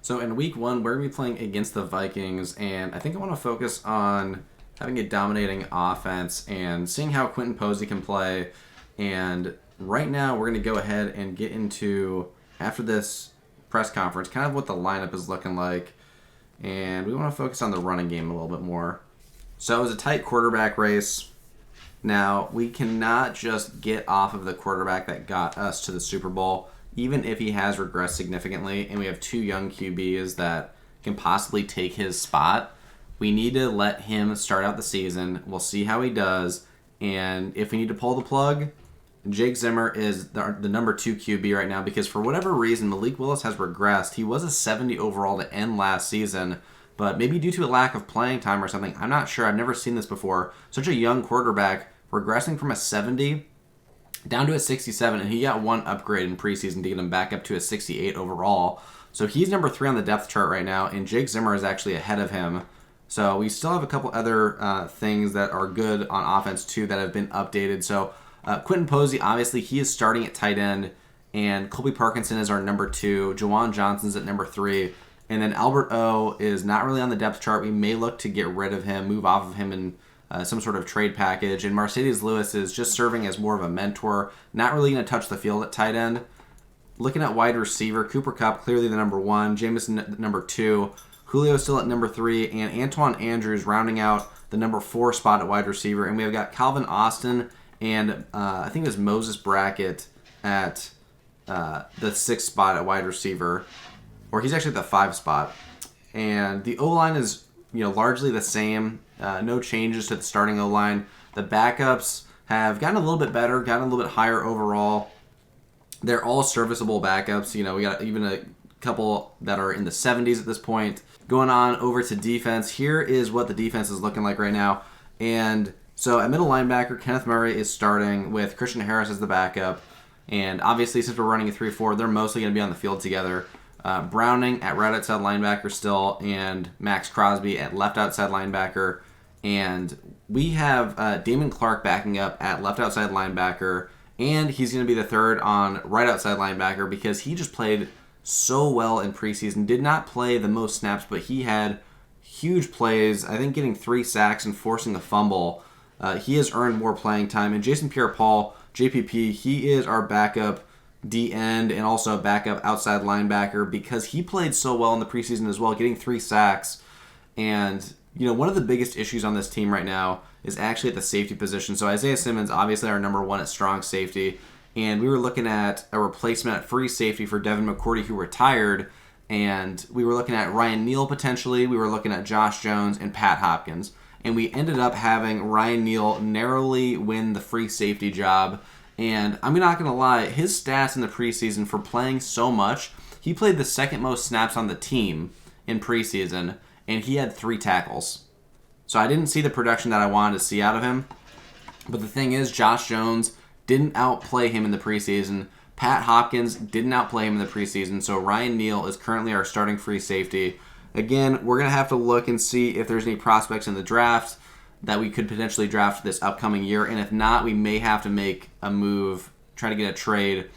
So in week one, we're going to be playing against the Vikings, and I think I want to focus on having a dominating offense and seeing how Quentin Posey can play. And right now, we're going to go ahead and get into, after this press conference, kind of what the lineup is looking like. And we want to focus on the running game a little bit more. So it was a tight quarterback race. Now, we cannot just get off of the quarterback that got us to the Super Bowl, even if he has regressed significantly, and we have two young QBs that can possibly take his spot. We need to let him start out the season. We'll see how he does, and if we need to pull the plug, Jake Zimmer is the number 2 QB right now because for whatever reason, Malik Willis has regressed. He was a 70 overall to end last season, but maybe due to a lack of playing time or something. I'm not sure. I've never seen this before. Such a young quarterback regressing from a 70 down to a 67, and he got one upgrade in preseason to get him back up to a 68 overall. So he's number 3 on the depth chart right now, and Jake Zimmer is actually ahead of him. So we still have a couple other things that are good on offense, too, that have been updated. So Quentin Posey, obviously, he is starting at tight end, and Colby Parkinson is our number 2. Jawan Johnson's at number 3. And then Albert O is not really on the depth chart. We may look to get rid of him, move off of him in some sort of trade package. And Mercedes Lewis is just serving as more of a mentor, not really going to touch the field at tight end. Looking at wide receiver, Cooper Kupp clearly the number 1, Jameson number 2, Julio still at number 3, and Antoine Andrews rounding out the number 4 spot at wide receiver. And we have got Calvin Austin and I think it was Moses Brackett at the 6th spot at wide receiver, or he's actually at the 5 spot. And the O-line is largely the same. No changes to the starting O-line. The backups have gotten a little bit better, gotten a little bit higher overall. They're all serviceable backups. We got even a couple that are in the 70s at this point. Going on over to defense. Here is what the defense is looking like right now. And so at middle linebacker, Kenneth Murray is starting with Christian Harris as the backup. And obviously, since we're running a 3-4, they're mostly going to be on the field together. Browning at right outside linebacker still, and Max Crosby at left outside linebacker. And we have Damon Clark backing up at left outside linebacker, and he's going to be the 3rd on right outside linebacker because he just played so well in preseason. Did not play the most snaps, but he had huge plays, I think getting 3 sacks and forcing a fumble. He has earned more playing time. And Jason Pierre-Paul, JPP, he is our backup D-end and also a backup outside linebacker because he played so well in the preseason as well, getting 3 sacks. And, one of the biggest issues on this team right now is actually at the safety position. So Isaiah Simmons, obviously our number 1 at strong safety. And we were looking at a replacement at free safety for Devin McCourty, who retired. And we were looking at Ryan Neal potentially. We were looking at Josh Jones and Pat Hopkins. And we ended up having Ryan Neal narrowly win the free safety job. And I'm not going to lie, his stats in the preseason for playing so much, he played the 2nd most snaps on the team in preseason, and he had 3 tackles. So I didn't see the production that I wanted to see out of him. But the thing is, Josh Jones didn't outplay him in the preseason. Pat Hopkins didn't outplay him in the preseason. So Ryan Neal is currently our starting free safety. Again, we're going to have to look and see if there's any prospects in the draft that we could potentially draft this upcoming year. And if not, we may have to make a move, try to get a trade.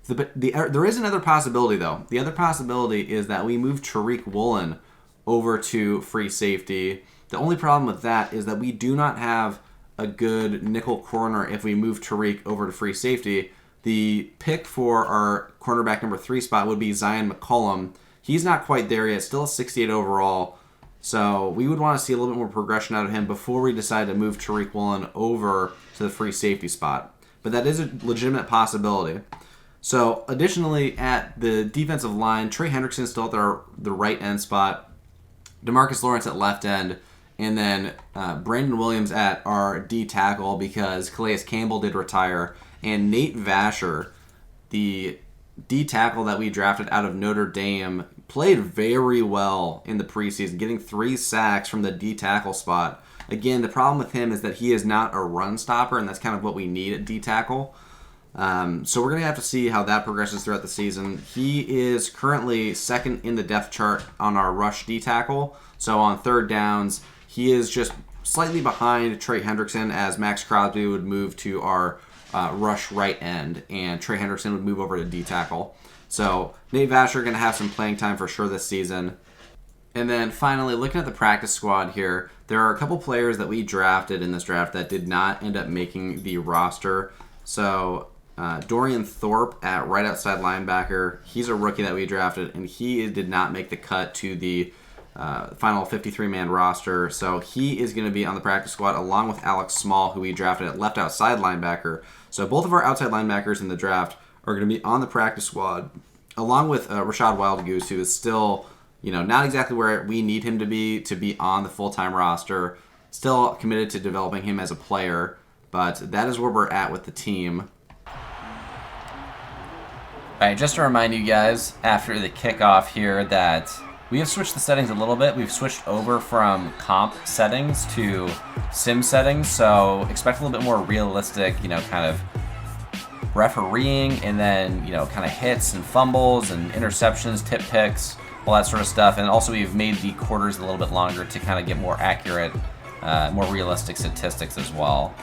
There is another possibility, though. The other possibility is that we move Tariq Woolen over to free safety. The only problem with that is that we do not have a good nickel corner if we move Tariq over to free safety. The pick for our cornerback number 3 spot would be Zion McCollum. He's not quite there yet, still a 68 overall. So we would want to see a little bit more progression out of him before we decide to move Tariq Woolen over to the free safety spot. But that is a legitimate possibility. So additionally, at the defensive line, Trey Hendrickson still at the right end spot, DeMarcus Lawrence at left end, and then Brandon Williams at our D tackle because Calais Campbell did retire, and Nate Vasher, the D tackle that we drafted out of Notre Dame, played very well in the preseason, getting 3 sacks from the D tackle spot. Again, the problem with him is that he is not a run stopper, and that's kind of what we need at D tackle. So we're going to have to see how that progresses throughout the season. He is currently 2nd in the depth chart on our rush D tackle. So on 3rd downs, he is just slightly behind Trey Hendrickson as Max Crosby would move to our rush right end, and Trey Hendrickson would move over to D tackle. So Nate Vasher going to have some playing time for sure this season. And then finally, looking at the practice squad here, there are a couple players that we drafted in this draft that did not end up making the roster. So Dorian Thorpe at right outside linebacker, he's a rookie that we drafted, and he did not make the cut to the final 53-man roster. So he is going to be on the practice squad along with Alex Small, who we drafted at left outside linebacker. So both of our outside linebackers in the draft are going to be on the practice squad, along with Rashad Wildgoose, who is still, not exactly where we need him to be on the full-time roster. Still committed to developing him as a player, but that is where we're at with the team. All right, just to remind you guys, after the kickoff here, that we have switched the settings a little bit. We've switched over from comp settings to sim settings, so expect a little bit more realistic, kind of refereeing, and then, kind of hits and fumbles and interceptions, tip picks, all that sort of stuff. And also we've made the quarters a little bit longer to kind of get more accurate, more realistic statistics as well.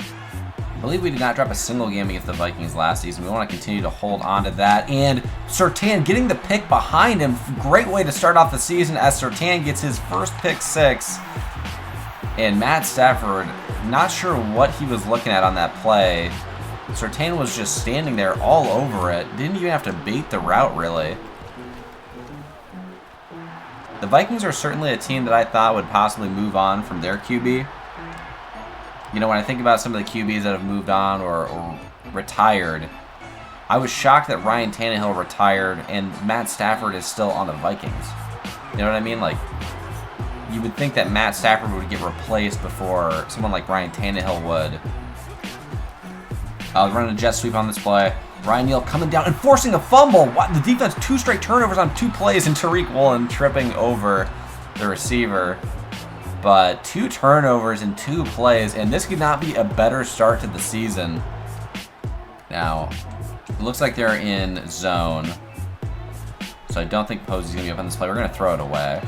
I believe we did not drop a single game against the Vikings last season. We want to continue to hold on to that. And Surtain getting the pick behind him. Great way to start off the season as Surtain gets his first pick six. And Matt Stafford, not sure what he was looking at on that play. Surtain was just standing there all over it. Didn't even have to bait the route, really. The Vikings are certainly a team that I thought would possibly move on from their QB. When I think about some of the QBs that have moved on or retired, I was shocked that Ryan Tannehill retired and Matt Stafford is still on the Vikings. You know what I mean? Like, you would think that Matt Stafford would get replaced before someone like Ryan Tannehill would. Running a jet sweep on this play. Ryan Neal coming down and forcing a fumble. What? The defense, 2 straight turnovers on 2 plays, and Tariq Woolen tripping over the receiver. But 2 turnovers in 2 plays, and this could not be a better start to the season. Now, it looks like they're in zone. So I don't think Posey's going to be up on this play. We're going to throw it away.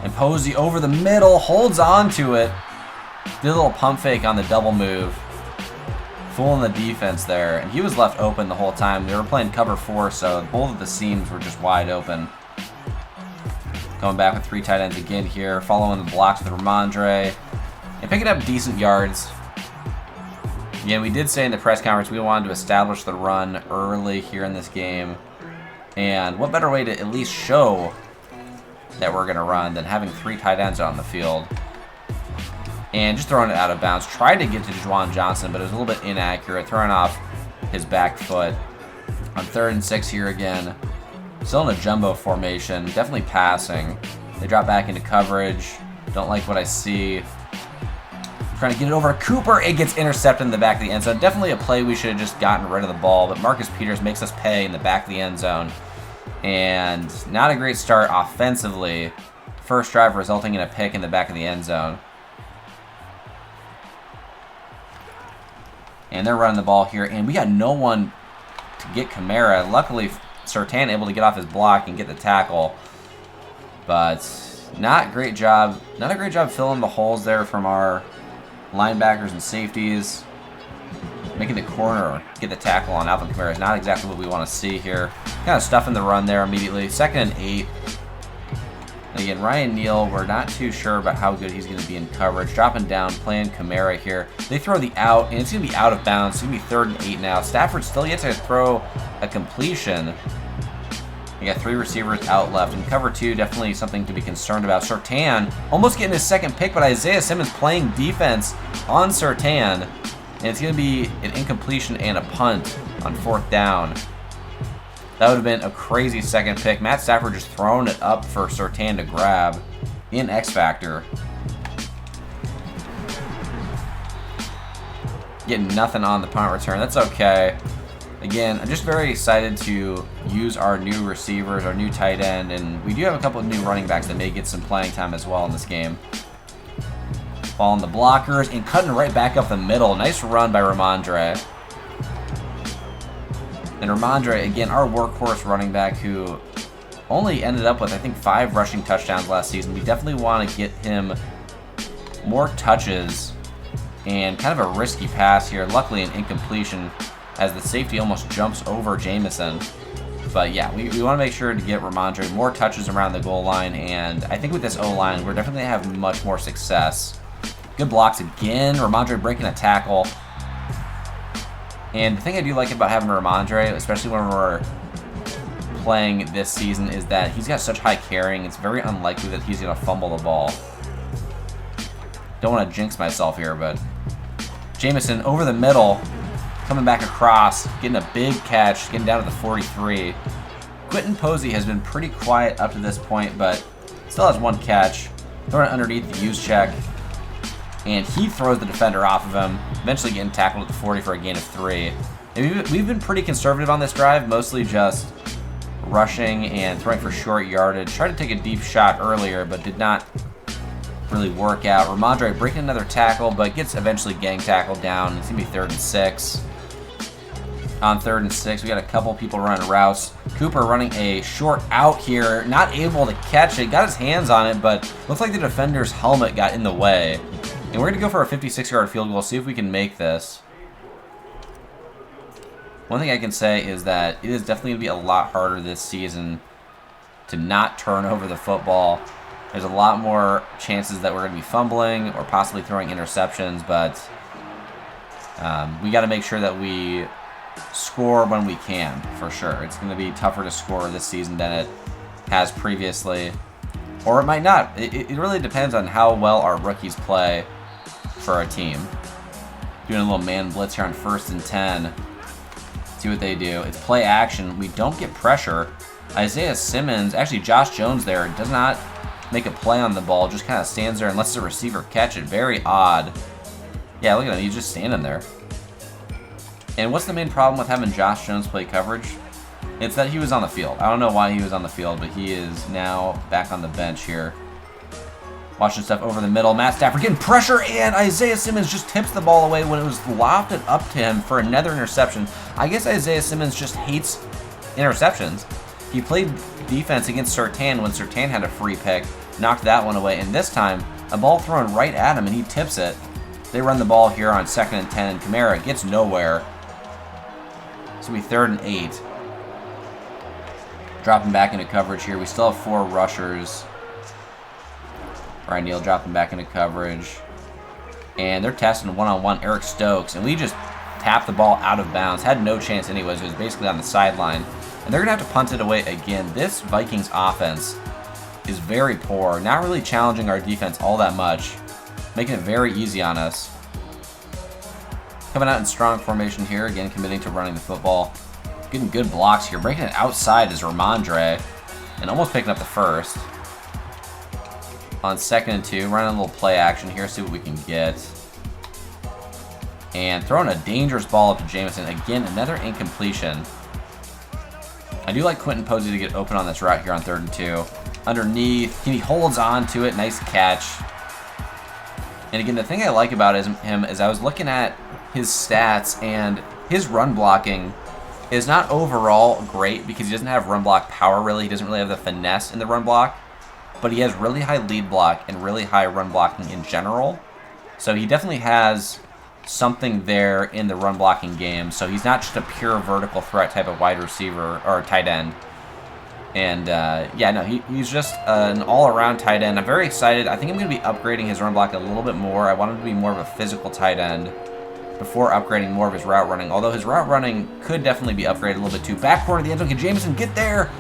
And Posey over the middle, holds on to it. Did a little pump fake on the double move. Fooling the defense there. And he was left open the whole time. They were playing cover 4, so both of the seams were just wide open. Going back with 3 tight ends again here. Following the blocks with Ramondre. And picking up decent yards. Again, we did say in the press conference we wanted to establish the run early here in this game. And what better way to at least show that we're going to run than having 3 tight ends out on the field. And just throwing it out of bounds. Tried to get to Juwan Johnson, but it was a little bit inaccurate. Throwing off his back foot. On 3rd and 6 here again. Still in a jumbo formation. Definitely passing. They drop back into coverage. Don't like what I see. Trying to get it over to Cooper. It gets intercepted in the back of the end zone. Definitely a play we should have just gotten rid of the ball. But Marcus Peters makes us pay in the back of the end zone. And not a great start offensively. First drive resulting in a pick in the back of the end zone. And they're running the ball here. And we got no one to get Kamara. Luckily, Surtain able to get off his block and get the tackle. But not a great job. Not a great job filling the holes there from our linebackers and safeties. Making the corner get the tackle on Alvin Kamara is not exactly what we want to see here. Kind of stuffing the run there immediately. 2nd and 8. And again, Ryan Neal, we're not too sure about how good he's going to be in coverage. Dropping down, playing Kamara here. They throw the out, and it's going to be out of bounds. It's going to be 3rd and 8 now. Stafford still yet to throw a completion. You got 3 receivers out left. And cover 2, definitely something to be concerned about. Surtain almost getting his 2nd pick, but Isaiah Simmons playing defense on Surtain. And it's going to be an incompletion and a punt on 4th down. That would have been a crazy 2nd pick. Matt Stafford just throwing it up for Surtain to grab in X Factor. Getting nothing on the punt return. That's okay. Again, I'm just very excited to use our new receivers, our new tight end, and we do have a couple of new running backs that may get some playing time as well in this game. Following the blockers and cutting right back up the middle. Nice run by Ramondre. And Ramondre, again, our workhorse running back who only ended up with, I think, 5 rushing touchdowns last season. We definitely want to get him more touches and kind of a risky pass here. Luckily, an incompletion as the safety almost jumps over Jamison. But yeah, we want to make sure to get Ramondre more touches around the goal line, and I think with this O-line, we're definitely going to have much more success. Good blocks again. Ramondre breaking a tackle. And the thing I do like about having Ramondre, especially when we're playing this season, is that he's got such high carrying, it's very unlikely that he's going to fumble the ball. Don't want to jinx myself here, but Jamison over the middle, coming back across, getting a big catch, getting down to the 43. Quentin Posey has been pretty quiet up to this point, but still has one catch. Throwing it underneath the use check, and he throws the defender off of him, eventually getting tackled at the 40 for a gain of 3. And we've been pretty conservative on this drive, mostly just rushing and throwing for short yardage. Tried to take a deep shot earlier, but did not really work out. Ramondre breaking another tackle, but gets eventually gang tackled down. It's going to be 3rd and 6. On 3rd and 6, we got a couple people running routes. Cooper running a short out here, not able to catch it. Got his hands on it, but looks like the defender's helmet got in the way. And we're going to go for a 56-yard field goal, see if we can make this. One thing I can say is that it is definitely going to be a lot harder this season to not turn over the football. There's a lot more chances that we're going to be fumbling or possibly throwing interceptions, but we got to make sure that we score when we can, for sure. It's going to be tougher to score this season than it has previously, or it might not. It really depends on how well our rookies play for our team. Doing a little man blitz here on 1st and 10. See what they do. It's play action. We don't get pressure. Isaiah Simmons, actually Josh Jones there, does not make a play on the ball, just kind of stands there and lets the receiver catch it. Very odd. Yeah, look at him. He's just standing there. And what's the main problem with having Josh Jones play coverage? It's that he was on the field. I don't know why he was on the field, but he is now back on the bench here. Watching stuff over the middle. Matt Stafford getting pressure, and Isaiah Simmons just tips the ball away when it was lofted up to him for another interception. I guess Isaiah Simmons just hates interceptions. He played defense against Surtain when Surtain had a free pick, knocked that one away, and this time, a ball thrown right at him, and he tips it. They run the ball here on 2nd and 10, and Kamara gets nowhere. It's going to be 3rd and 8. Dropping back into coverage here. We still have 4 rushers. Ryan Neal dropping back into coverage. And they're testing one-on-one Eric Stokes. And we just tapped the ball out of bounds. Had no chance anyways. It was basically on the sideline. And they're going to have to punt it away again. This Vikings offense is very poor. Not really challenging our defense all that much. Making it very easy on us. Coming out in strong formation here. Again, committing to running the football. Getting good blocks here. Breaking it outside is Ramondre. And almost picking up the first. On 2nd and 2, running a little play action here, see what we can get. And throwing a dangerous ball up to Jamison. Again, another incompletion. I do like Quentin Posey to get open on this route here on 3rd and 2. Underneath, he holds on to it, nice catch. And again, the thing I like about him is I was looking at his stats, and his run blocking is not overall great because he doesn't have run block power really. He doesn't really have the finesse in the run block. But he has really high lead block and really high run blocking in general. So he definitely has something there in the run blocking game. So he's not just a pure vertical threat type of wide receiver or tight end. And yeah, no, he's just an all-around tight end. I'm very excited. I think I'm going to be upgrading his run block a little bit more. I want him to be more of a physical tight end before upgrading more of his route running. Although his route running could definitely be upgraded a little bit too. Back corner of the end zone. Can Jamison get there?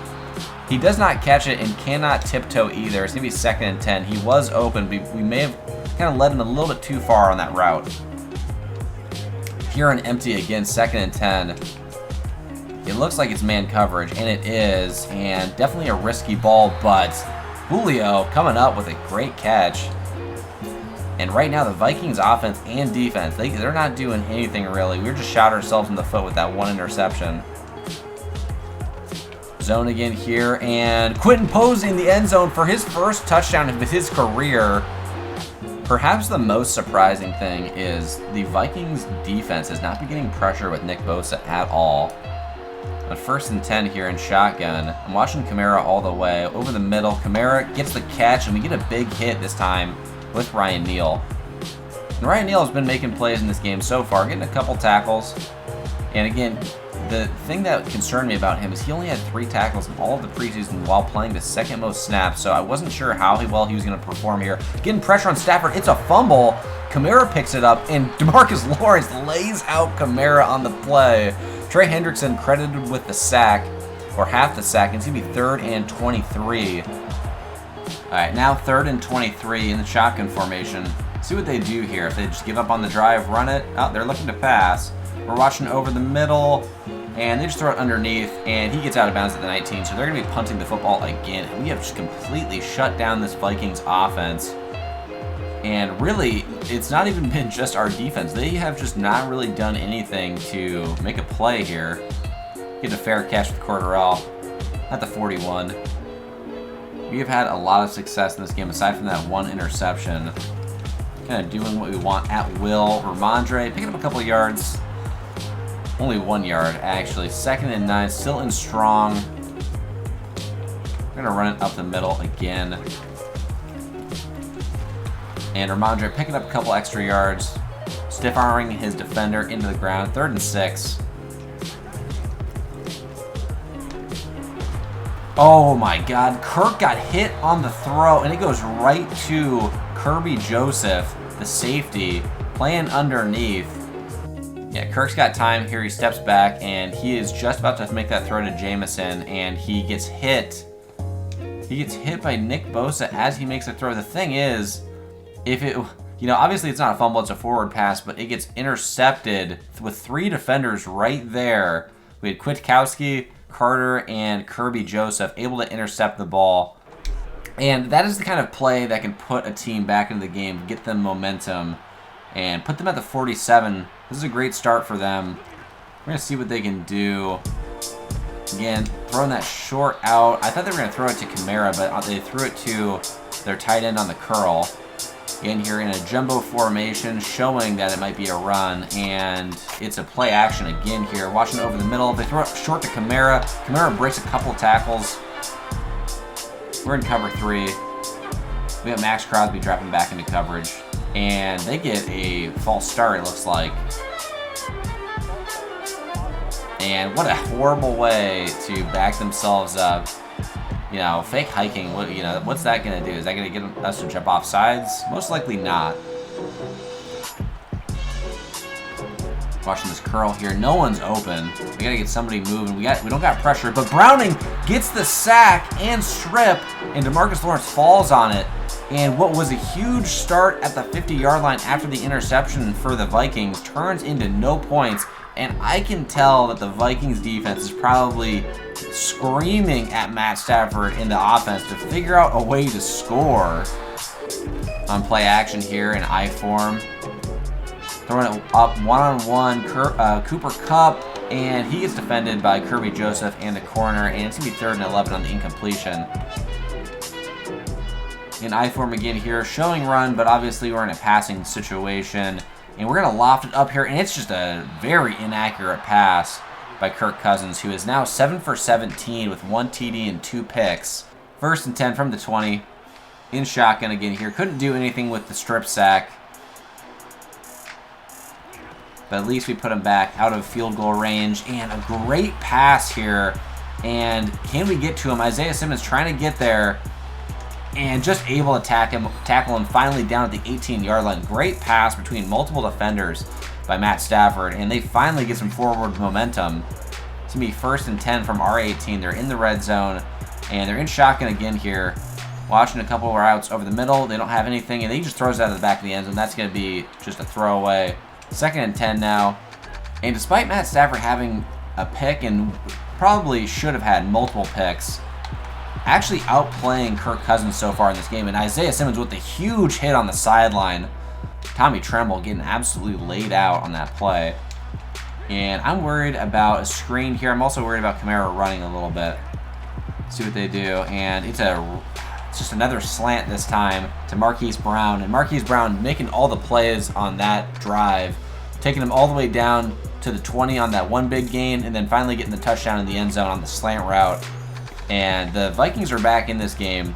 He does not catch it and cannot tiptoe either. It's going to be 2nd and 10. He was open, but we may have kind of led him a little bit too far on that route. Here on empty again, 2nd and 10. It looks like it's man coverage, and it is, and definitely a risky ball, but Julio coming up with a great catch. And right now, the Vikings offense and defense, they're not doing anything really. We just shot ourselves in the foot with that one interception. Zone again here, and Quentin Posey in the end zone for his first touchdown of his career. Perhaps the most surprising thing is the Vikings defense has not been getting pressure with Nick Bosa at all. On 1st and 10 here in shotgun, I'm watching Kamara all the way. Over the middle, Kamara gets the catch, and we get a big hit this time with Ryan Neal. And Ryan Neal has been making plays in this game so far, getting a couple tackles. And again, the thing that concerned me about him is he only had 3 tackles in all of the preseason while playing the second most snaps, so I wasn't sure how well he was going to perform here. Getting pressure on Stafford, it's a fumble. Kamara picks it up, and DeMarcus Lawrence lays out Kamara on the play. Trey Hendrickson credited with the sack, or half the sack, and it's going to be 3rd and 23. All right, now 3rd and 23 in the shotgun formation. See what they do here. If they just give up on the drive, run it. Oh, they're looking to pass. We're watching over the middle, and they just throw it underneath, and he gets out of bounds at the 19, so they're going to be punting the football again. And we have just completely shut down this Vikings offense. And really, it's not even been just our defense. They have just not really done anything to make a play here. Get a fair catch with Cordarrelle at the 41. We have had a lot of success in this game, aside from that 1 interception. Kind of doing what we want at will. Ramondre picking up a couple yards. Only 1 yard, actually. 2nd and 9, still in strong. We're going to run it up the middle again. And Ramondre picking up a couple extra yards. Stiff-arming his defender into the ground. 3rd and 6. Oh my God. Kirk got hit on the throw, and it goes right to Kirby Joseph, the safety, playing underneath. Yeah, Kirk's got time here. He steps back, and he is just about to make that throw to Jamison, and he gets hit. He gets hit by Nick Bosa as he makes a throw. The thing is, if it, obviously it's not a fumble, it's a forward pass, but it gets intercepted with 3 defenders right there. We had Kwiatkowski, Carter, and Kirby Joseph able to intercept the ball. And that is the kind of play that can put a team back into the game, get them momentum, and put them at the 47. This is a great start for them. We're going to see what they can do. Again, throwing that short out. I thought they were going to throw it to Kamara, but they threw it to their tight end on the curl. Again, here in a jumbo formation, showing that it might be a run, and it's a play action again here. Watching over the middle. They throw it short to Kamara. Kamara breaks a couple tackles. We're in cover 3. We got Max Crosby dropping back into coverage. And they get a false start, it looks like. And what a horrible way to back themselves up. Fake hiking, what's that going to do? Is that going to get us to jump off sides? Most likely not. Watching this curl here. No one's open. We got to get somebody moving. We don't got pressure, but Browning gets the sack and strip, and DeMarcus Lawrence falls on it. And what was a huge start at the 50-yard line after the interception for the Vikings turns into no points. And I can tell that the Vikings defense is probably screaming at Matt Stafford in the offense to figure out a way to score. On play action here in I form. Throwing it up one-on-one, Cooper Kupp, and he gets defended by Kirby Joseph and the corner, and it's going to be 3rd and 11 on the incompletion. In I form again here, showing run, but obviously we're in a passing situation. And we're going to loft it up here, and it's just a very inaccurate pass by Kirk Cousins, who is now 7 for 17 with 1 TD and 2 picks. 1st and 10 from the 20. In shotgun again here. Couldn't do anything with the strip sack. But at least we put him back out of field goal range. And a great pass here. And can we get to him? Isaiah Simmons trying to get there. And just able to tackle him finally down at the 18-yard line. Great pass between multiple defenders by Matt Stafford. And they finally get some forward momentum. It's going to be 1st and 10 from our 18. They're in the red zone. And they're in shotgun again here. Watching a couple of routes over the middle. They don't have anything. And he just throws it out of the back of the end zone. That's going to be just a throwaway. 2nd and 10 now. And despite Matt Stafford having a pick and probably should have had multiple picks, actually outplaying Kirk Cousins so far in this game. And Isaiah Simmons with a huge hit on the sideline. Tommy Tremble getting absolutely laid out on that play. And I'm worried about a screen here. I'm also worried about Kamara running a little bit. See what they do. And it's just another slant this time to Marquise Brown. And Marquise Brown making all the plays on that drive. Taking him all the way down to the 20 on that one big gain. And then finally getting the touchdown in the end zone on the slant route. And the Vikings are back in this game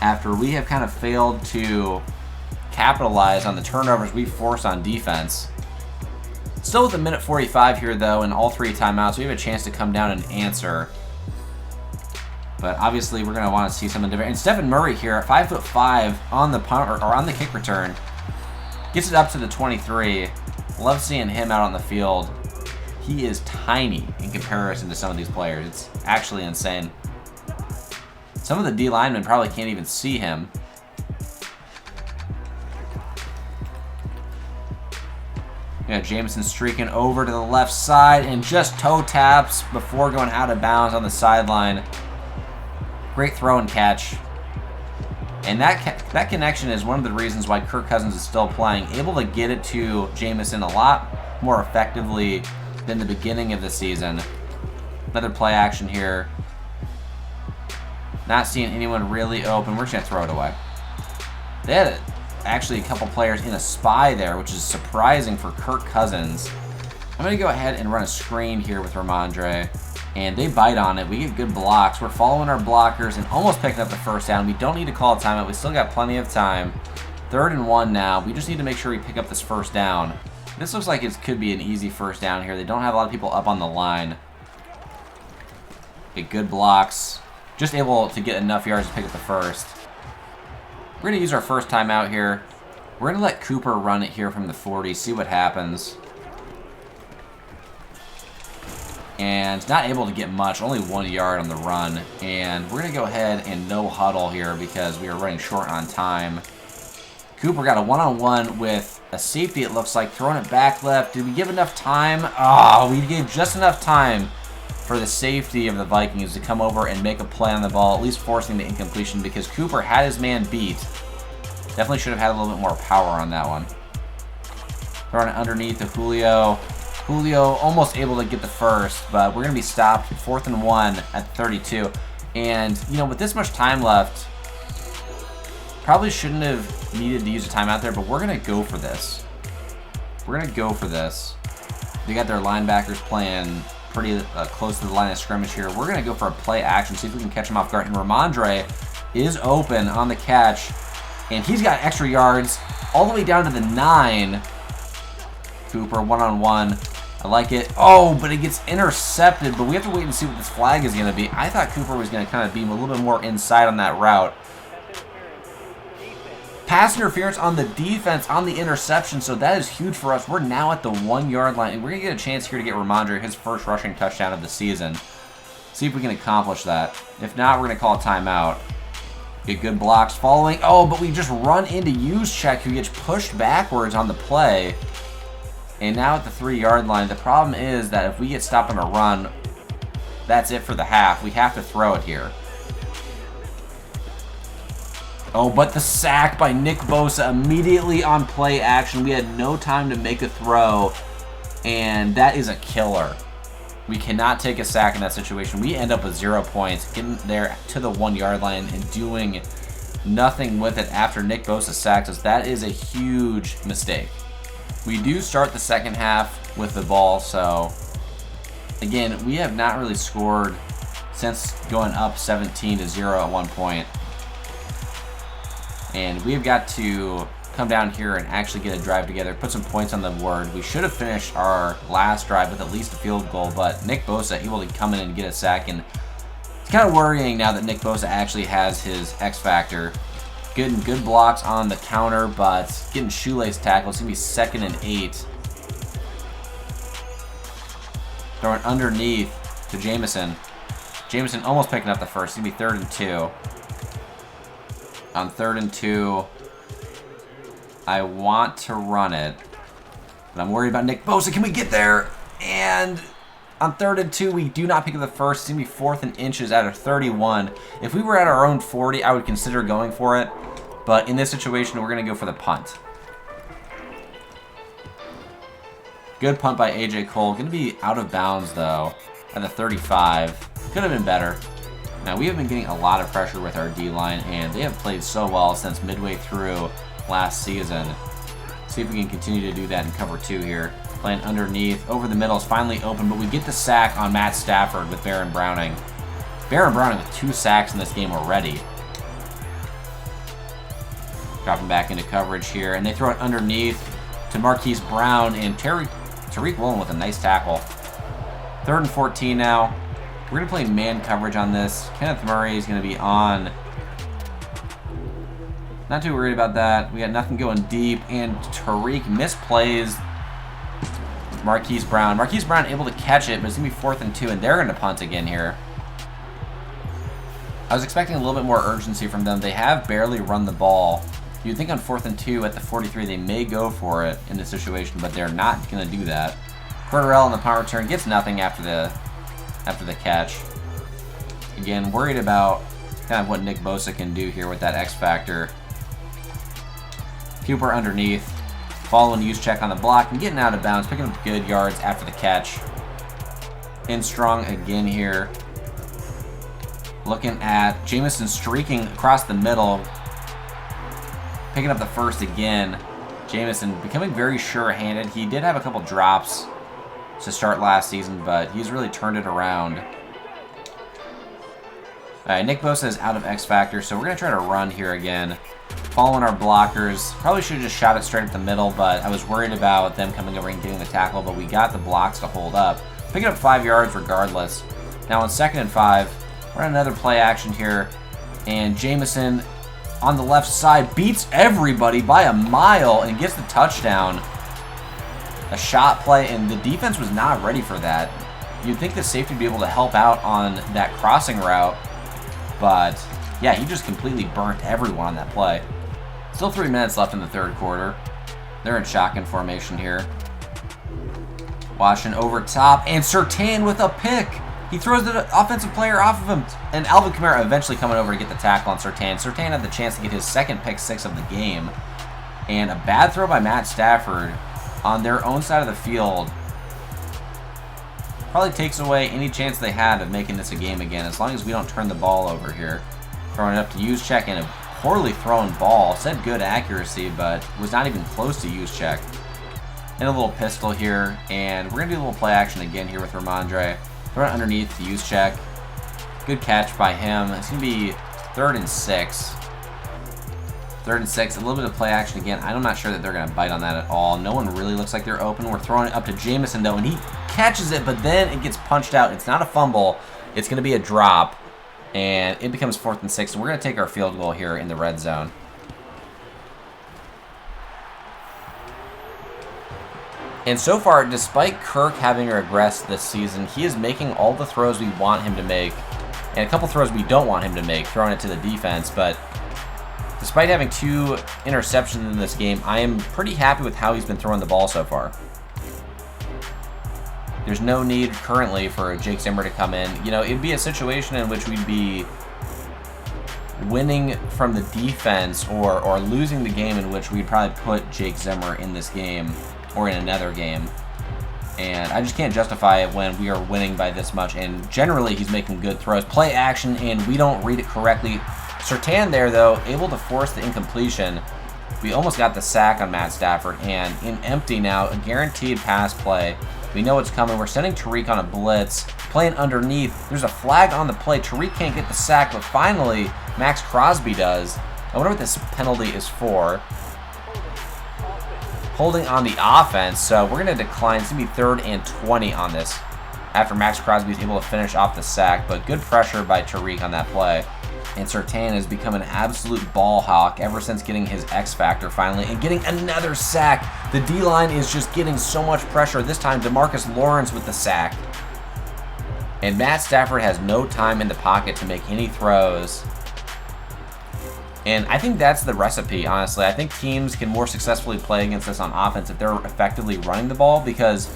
after we have kind of failed to capitalize on the turnovers we forced on defense. Still with a minute 45 here, though, and all 3 timeouts. We have a chance to come down and answer. But obviously, we're going to want to see something different. And Stephen Murray here at 5'5" on the punt or on the kick return. Gets it up to the 23. Love seeing him out on the field. He is tiny in comparison to some of these players. It's actually insane. Some of the D linemen probably can't even see him. Yeah, Jameson streaking over to the left side and just toe taps before going out of bounds on the sideline. Great throw and catch. And that connection is one of the reasons why Kirk Cousins is still playing. Able to get it to Jameson a lot more effectively than the beginning of the season. Another play action here. Not seeing anyone really open. We're just going to throw it away. They had actually a couple players in a spy there, which is surprising for Kirk Cousins. I'm going to go ahead and run a screen here with Ramondre. And they bite on it. We get good blocks. We're following our blockers and almost picking up the first down. We don't need to call a timeout. We still got plenty of time. 3rd and 1 now. We just need to make sure we pick up this first down. This looks like it could be an easy first down here. They don't have a lot of people up on the line. Get good blocks. Just able to get enough yards to pick up the first. We're going to use our first timeout here. We're going to let Cooper run it here from the 40, see what happens. And not able to get much, only 1 yard on the run. And we're going to go ahead and no huddle here because we are running short on time. Cooper got a one-on-one with a safety, it looks like, throwing it back left. Did we give enough time? Oh, we gave just enough time for the safety of the Vikings to come over and make a play on the ball, at least forcing the incompletion because Cooper had his man beat. Definitely should have had a little bit more power on that one. Throwing it underneath to Julio. Julio almost able to get the first, but we're going to be stopped 4th and 1 at 32. And, you know, with this much time left, probably shouldn't have needed to use a timeout there, but we're going to go for this. We're going to go for this. They got their linebackers playing pretty close to the line of scrimmage here. We're going to go for a play action, see if we can catch him off guard. And Ramondre is open on the catch, and he's got extra yards all the way down to the 9. Cooper, one-on-one. I like it. Oh, but it gets intercepted, but we have to wait and see what this flag is going to be. I thought Cooper was going to kind of beam a little bit more inside on that route. Pass interference on the defense on the interception, so that is huge for us. We're now at the 1 yard line, and we're going to get a chance here to get Ramondre his first rushing touchdown of the season. See if we can accomplish that. If not, we're going to call a timeout. Get good blocks following. Oh, but we just run into Juszczyk, who gets pushed backwards on the play. And now at the 3 yard line, the problem is that if we get stopped on a run, that's it for the half. We have to throw it here. Oh, but the sack by Nick Bosa immediately on play action. We had no time to make a throw, and that is a killer. We cannot take a sack in that situation. We end up with 0 points, getting there to the 1 yard line and doing nothing with it after Nick Bosa sacks us. That is a huge mistake. We do start the second half with the ball, so again, we have not really scored since going up 17-0 at one point. And we've got to come down here and actually get a drive together, put some points on the board. We should have finished our last drive with at least a field goal, but Nick Bosa able to come in and get a sack, and it's kind of worrying now that Nick Bosa actually has his X factor. Getting good blocks on the counter, but getting shoelace tackle. It's going to be 2nd and 8. Throwing underneath to Jameson. Jameson almost picking up the first. It's going to be 3rd and 2. On 3rd and 2, I want to run it, but I'm worried about Nick Bosa. Can we get there? And on 3rd and 2, we do not pick up the first. It's going to be 4th and inches out of 31. If we were at our own 40, I would consider going for it, but in this situation, we're going to go for the punt. Good punt by A.J. Cole. Going to be out of bounds, though, at the 35. Could have been better. Now, we have been getting a lot of pressure with our D-line, and they have played so well since midway through last season. See if we can continue to do that in cover 2 here. Playing underneath. Over the middle is finally open, but we get the sack on Matt Stafford with Baron Browning. Baron Browning with 2 sacks in this game already. Dropping back into coverage here, and they throw it underneath to Marquise Brown, and Terry Tariq Woolen with a nice tackle. 3rd and 14 now. We're going to play man coverage on this. Kenneth Murray is going to be on. Not too worried about that. We got nothing going deep, and Tariq misplays Marquise Brown. Marquise Brown able to catch it, but it's going to be 4th and 2, and they're going to punt again here. I was expecting a little bit more urgency from them. They have barely run the ball. You'd think on 4th and 2 at the 43 they may go for it in this situation, but they're not going to do that. Cordarrelle on the punt return gets nothing after the catch. Again, worried about kind of what Nick Bosa can do here with that X factor. Cooper underneath, following Juszczyk on the block and getting out of bounds, picking up good yards after the catch. In strong again here. Looking at Jameson streaking across the middle, picking up the first again. Jameson becoming very sure-handed. He did have a couple drops to start last season, but he's really turned it around. Alright, Nick Bosa is out of X Factor, so we're going to try to run here again. Following our blockers. Probably should have just shot it straight up the middle, but I was worried about them coming over and getting the tackle, but we got the blocks to hold up. Picking up 5 yards regardless. Now on 2nd and 5, we're on another play action here, and Jameson on the left side beats everybody by a mile and gets the touchdown. A shot play, and the defense was not ready for that. You'd think the safety would be able to help out on that crossing route, but yeah, he just completely burnt everyone on that play. Still 3 minutes left in the 3rd quarter. They're in shotgun formation here. Washington over top, and Surtain with a pick. He throws the offensive player off of him, and Alvin Kamara eventually coming over to get the tackle on Surtain. Surtain had the chance to get his 2nd pick 6 of the game, and a bad throw by Matt Stafford on their own side of the field probably takes away any chance they had of making this a game again, as long as we don't turn the ball over here. Throwing it up to Juszczyk, and a poorly thrown ball. Said good accuracy, but was not even close to Juszczyk. And a little pistol here, and we're going to do a little play action again here with Ramondre. Throw it underneath to Juszczyk. Good catch by him. It's going to be 3rd and 6. 3rd and 6. A little bit of play action again. I'm not sure that they're going to bite on that at all. No one really looks like they're open. We're throwing it up to Jameson, though, and he catches it, but then it gets punched out. It's not a fumble. It's going to be a drop, and it becomes 4th and 6. And we're going to take our field goal here in the red zone. And so far, despite Kirk having regressed this season, he is making all the throws we want him to make, and a couple throws we don't want him to make, throwing it to the defense. But despite having 2 interceptions in this game, I am pretty happy with how he's been throwing the ball so far. There's no need currently for Jake Zimmer to come in. You know, it'd be a situation in which we'd be winning from the defense or losing the game in which we'd probably put Jake Zimmer in this game or in another game. And I just can't justify it when we are winning by this much. And generally, he's making good throws. Play action, and we don't read it correctly. Surtain there, though, able to force the incompletion. We almost got the sack on Matt Stafford. And in empty now, a guaranteed pass play. We know it's coming. We're sending Tariq on a blitz. Playing underneath. There's a flag on the play. Tariq can't get the sack, but finally, Max Crosby does. I wonder what this penalty is for. Holding on the offense, so we're going to decline. It's going to be 3rd and 20 on this after Max Crosby is able to finish off the sack, but good pressure by Tariq on that play. And Surtain has become an absolute ball hawk ever since getting his X Factor finally and getting another sack. The D-line is just getting so much pressure. This time, DeMarcus Lawrence with the sack. And Matt Stafford has no time in the pocket to make any throws. And I think that's the recipe, honestly. I think teams can more successfully play against us on offense if they're effectively running the ball, because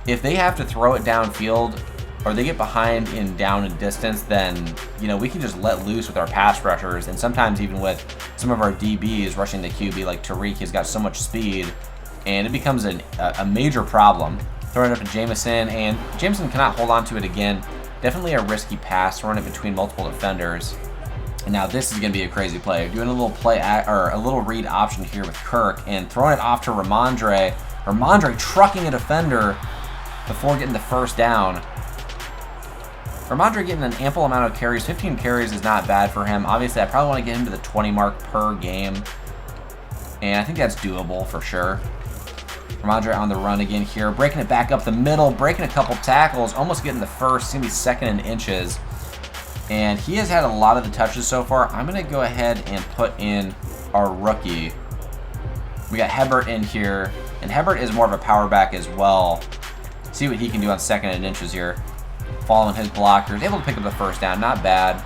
if they have to throw it downfield or they get behind in down and distance, then, you know, we can just let loose with our pass rushers, and sometimes even with some of our DBs rushing the QB like Tariq. He's got so much speed, and it becomes a major problem. Throwing it up to Jameson, and Jameson cannot hold on to it again. Definitely a risky pass, throwing it between multiple defenders. And now this is going to be a crazy play. Doing a little a little read option here with Kirk and throwing it off to Ramondre. Ramondre trucking a defender before getting the first down. Ramondre getting an ample amount of carries. 15 carries is not bad for him. Obviously, I probably want to get him to the 20 mark per game. And I think that's doable for sure. Ramondre on the run again here, breaking it back up the middle, breaking a couple tackles, almost getting the first. It's going to be second in inches. And he has had a lot of the touches so far. I'm going to go ahead and put in our rookie. We got Hebert in here, and Hebert is more of a power back as well. See what he can do on second and inches here. Following his blockers, able to pick up the first down, not bad.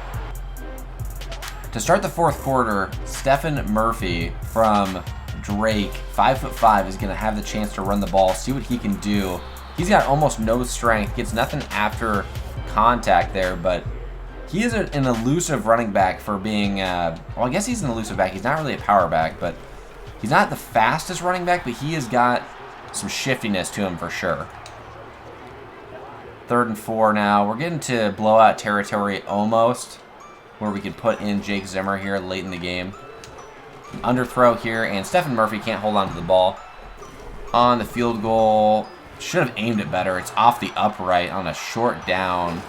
To start the fourth quarter, Stephen Murphy from Drake, 5'5", is going to have the chance to run the ball, see what he can do. He's got almost no strength, gets nothing after contact there, but he is an elusive running back for being, well, I guess he's an elusive back. He's not really a power back, but he's not the fastest running back, but he has got some shiftiness to him for sure. 3rd and 4 now. We're getting to blowout territory almost, where we could put in Jake Zimmer here late in the game. Underthrow here, and Stephen Murphy can't hold on to the ball. On the field goal, should have aimed it better. It's off the upright on a short down.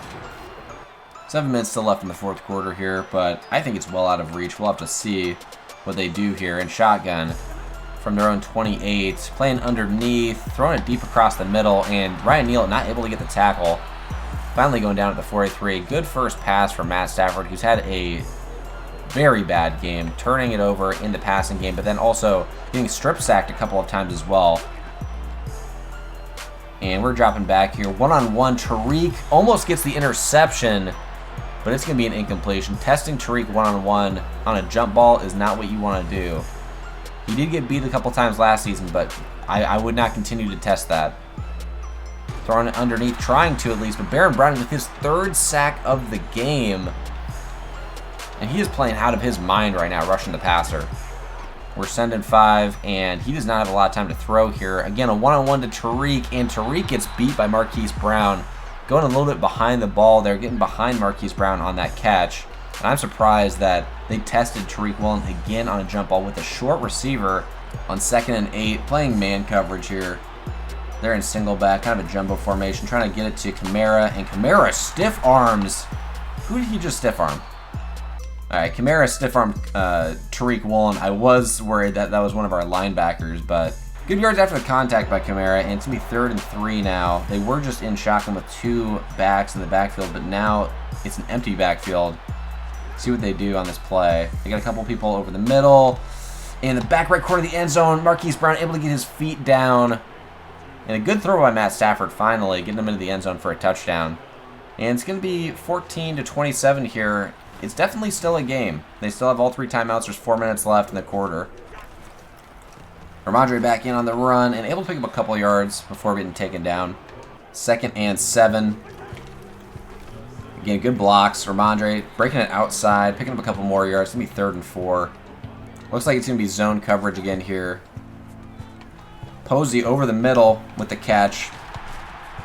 7 minutes still left in the fourth quarter here, but I think it's well out of reach. We'll have to see what they do here in shotgun from their own 28. Playing underneath, throwing it deep across the middle, and Ryan Neal not able to get the tackle. Finally going down at the 43. Good first pass from Matt Stafford, who's had a very bad game, turning it over in the passing game, but then also getting strip sacked a couple of times as well. And we're dropping back here. One-on-one, Tariq almost gets the interception, but it's going to be an incompletion. Testing Tariq one-on-one on a jump ball is not what you want to do. He did get beat a couple times last season, but I would not continue to test that. Throwing it underneath, trying to at least, but Baron Browning with his 3rd sack of the game. And he is playing out of his mind right now, rushing the passer. We're sending 5, and he does not have a lot of time to throw here. Again, a one-on-one to Tariq, and Tariq gets beat by Marquise Brown. Going a little bit behind the ball there, getting behind Marquise Brown on that catch. And I'm surprised that they tested Tariq Woolen again on a jump ball with a short receiver on 2nd and 8, playing man coverage here. They're in single back, kind of a jumbo formation, trying to get it to Kamara, and Kamara stiff arms. Who did he just stiff arm? All right, Kamara stiff-armed Tariq Woolen. I was worried that was one of our linebackers, but good yards after the contact by Kamara, and it's going to be 3rd and 3 now. They were just in shotgun with 2 backs in the backfield, but now it's an empty backfield. See what they do on this play. They got a couple people over the middle. In the back right corner of the end zone, Marquise Brown able to get his feet down. And a good throw by Matt Stafford finally, getting him into the end zone for a touchdown. And it's going to be 14-27 here. It's definitely still a game. They still have all 3 timeouts. There's 4 minutes left in the quarter. Ramondre back in on the run and able to pick up a couple yards before getting taken down. 2nd and 7. Again, good blocks. Ramondre breaking it outside, picking up a couple more yards. It's going to be 3rd and 4. Looks like it's going to be zone coverage again here. Posey over the middle with the catch.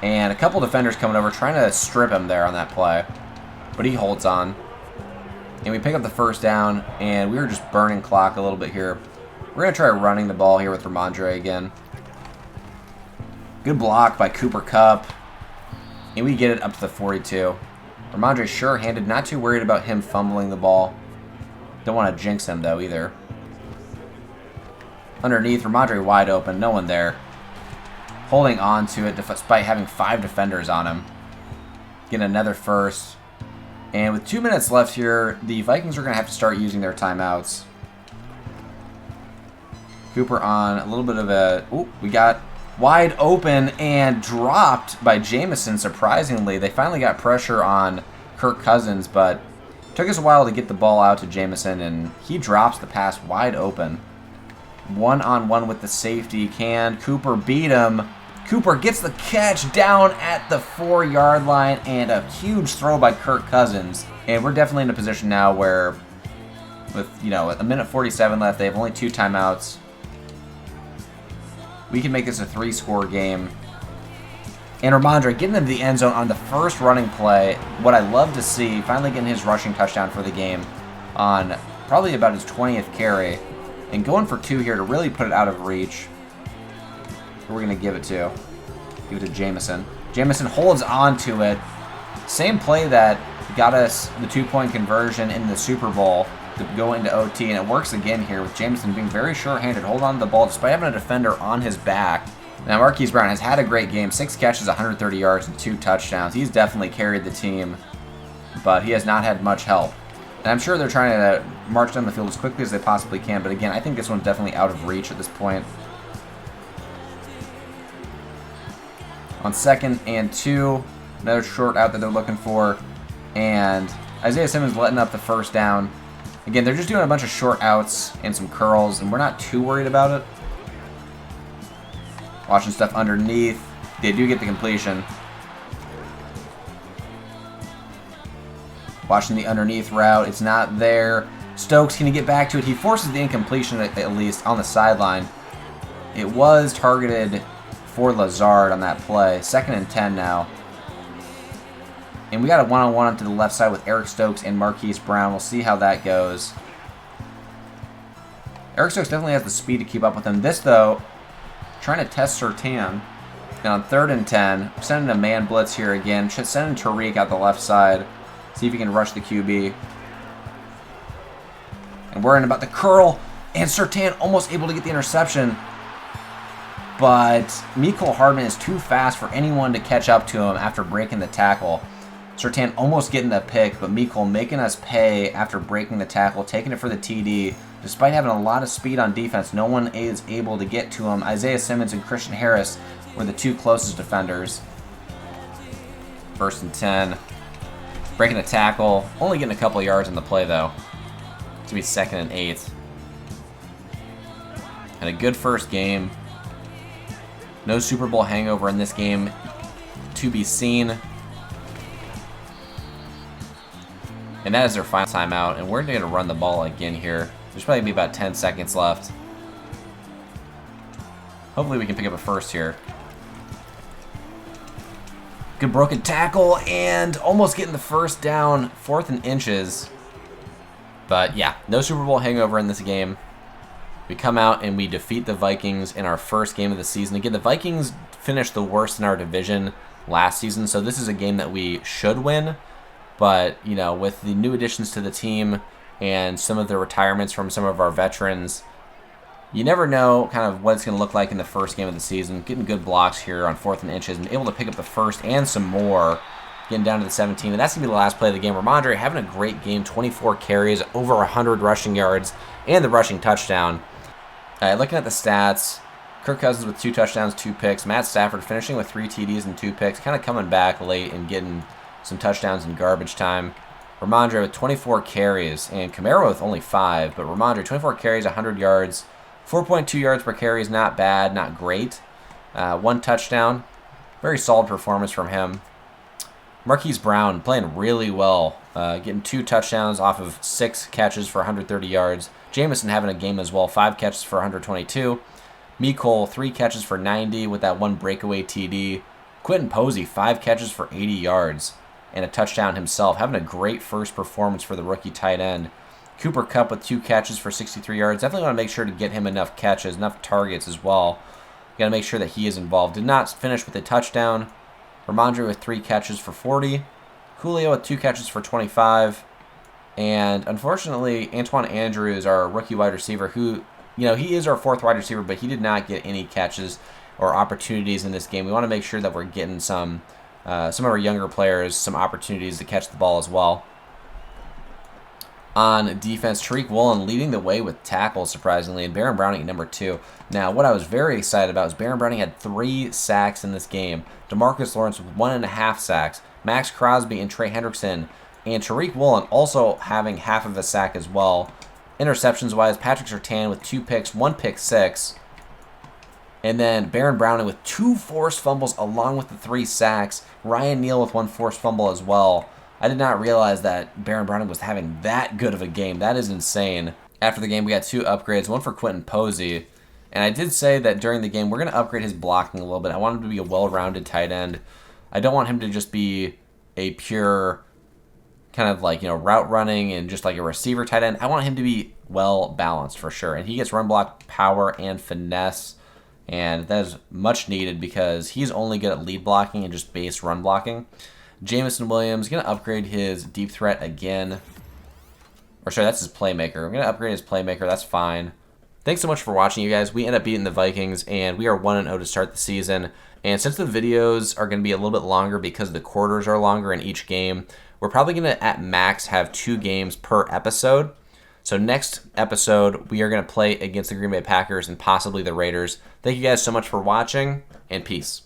And a couple defenders coming over trying to strip him there on that play. But he holds on. And we pick up the first down, and we were just burning clock a little bit here. We're going to try running the ball here with Ramondre again. Good block by Cooper Kupp. And we get it up to the 42. Ramondre sure-handed, not too worried about him fumbling the ball. Don't want to jinx him, though, either. Underneath, Ramondre wide open, no one there. Holding on to it despite having 5 defenders on him. Getting another first. And with 2 minutes left here, the Vikings are going to have to start using their timeouts. Cooper on a little bit of a... Ooh, we got wide open and dropped by Jameson, surprisingly. They finally got pressure on Kirk Cousins, but it took us a while to get the ball out to Jameson, and he drops the pass wide open. One-on-one with the safety. Can Cooper beat him? Cooper gets the catch down at the 4-yard line, and a huge throw by Kirk Cousins. And we're definitely in a position now where, with, you know, a minute 47 left, they have only 2 timeouts. We can make this a 3-score game. And Ramondre getting into the end zone on the first running play. What I love to see, finally getting his rushing touchdown for the game on probably about his 20th carry. And going for 2 here to really put it out of reach. We're going to give it to Jameson. Jameson holds on to it. Same play that got us the 2-point conversion in the Super Bowl to go into OT, and it works again here with Jameson being very sure-handed, hold on to the ball despite having a defender on his back. Now, Marquise Brown has had a great game. 6 catches, 130 yards, and 2 touchdowns. He's definitely carried the team, but he has not had much help. And I'm sure they're trying to march down the field as quickly as they possibly can, but again, I think this one's definitely out of reach at this point. On 2nd and 2, another short out that they're looking for, and Isaiah Simmons letting up the first down. Again, they're just doing a bunch of short outs and some curls, and we're not too worried about it. Watching stuff underneath. They do get the completion. Watching the underneath route. It's not there. Stokes, can he get back to it? He forces the incompletion at least on the sideline. It was targeted for Lazard on that play. 2nd and 10 now. And we got a one-on-one to the left side with Eric Stokes and Marquise Brown. We'll see how that goes. Eric Stokes definitely has the speed to keep up with him. This, though, trying to test Surtain. And on 3rd and 10, sending a man blitz here again. Sending Tariq out the left side. See if he can rush the QB. And worrying about the curl. And Surtain almost able to get the interception. But Mecole Hardman is too fast for anyone to catch up to him after breaking the tackle. Surtain almost getting the pick, but Mecole making us pay after breaking the tackle, taking it for the TD. Despite having a lot of speed on defense, no one is able to get to him. Isaiah Simmons and Christian Harris were the 2 closest defenders. 1st and 10. Breaking a tackle. Only getting a couple yards in the play, though. To be 2nd and 8. Had a good first game. No Super Bowl hangover in this game to be seen. And that is their final timeout. And we're going to run the ball again here. There's probably be about 10 seconds left. Hopefully we can pick up a first here. Good broken tackle and almost getting the first down. 4th and inches. But yeah, no Super Bowl hangover in this game. We come out and we defeat the Vikings in our first game of the season. Again, the Vikings finished the worst in our division last season, so this is a game that we should win. But, you know, with the new additions to the team and some of the retirements from some of our veterans, you never know kind of what it's going to look like in the first game of the season. Getting good blocks here on 4th and inches and able to pick up the first and some more. Getting down to the 17. And that's going to be the last play of the game. Ramondre having a great game. 24 carries, over 100 rushing yards, and the rushing touchdown. Looking at the stats, Kirk Cousins with 2 touchdowns, 2 picks. Matt Stafford finishing with 3 TDs and 2 picks. Kind of coming back late and getting some touchdowns in garbage time. Ramondre with 24 carries, and Kamara with only 5. But Ramondre, 24 carries, 100 yards. 4.2 yards per carry is not bad, not great. 1 touchdown. Very solid performance from him. Marquise Brown playing really well. Getting 2 touchdowns off of 6 catches for 130 yards. Jameson having a game as well. 5 catches for 122. Mecole, 3 catches for 90 with that 1 breakaway TD. Quentin Posey, 5 catches for 80 yards and a touchdown himself. Having a great first performance for the rookie tight end. Cooper Kupp with 2 catches for 63 yards. Definitely want to make sure to get him enough catches, enough targets as well. Got to make sure that he is involved. Did not finish with a touchdown. Ramondre with 3 catches for 40. Julio with 2 catches for 25. And unfortunately, Antoine Andrews, our rookie wide receiver, who, you know, he is our 4th wide receiver, but he did not get any catches or opportunities in this game. We want to make sure that we're getting some of our younger players some opportunities to catch the ball as well. On defense, Tariq Woolen leading the way with tackles, surprisingly, and Baron Browning at number 2. Now, what I was very excited about is Baron Browning had 3 sacks in this game. DeMarcus Lawrence with 1.5 sacks. Max Crosby and Trey Hendrickson. And Tariq Woolen also having half of a sack as well. Interceptions-wise, Patrick Surtain with 2 picks, 1 pick 6. And then Baron Browning with 2 forced fumbles along with the 3 sacks. Ryan Neal with 1 forced fumble as well. I did not realize that Baron Browning was having that good of a game. That is insane. After the game, we got 2 upgrades, 1 for Quentin Posey. And I did say that during the game, we're going to upgrade his blocking a little bit. I want him to be a well-rounded tight end. I don't want him to just be a pure kind of like, you know, route running and just like a receiver tight end. I want him to be well-balanced for sure. And he gets run block power and finesse. And that is much needed because he's only good at lead blocking and just base run blocking. Jameson Williams, going to upgrade his deep threat again. Or sorry, that's his playmaker. I'm going to upgrade his playmaker. That's fine. I Thanks so much for watching, you guys. We end up beating the Vikings, and we are 1-0 to start the season. And since the videos are going to be a little bit longer because the quarters are longer in each game, we're probably going to, at max, have 2 games per episode. So next episode, we are going to play against the Green Bay Packers and possibly the Raiders. Thank you guys so much for watching, and peace.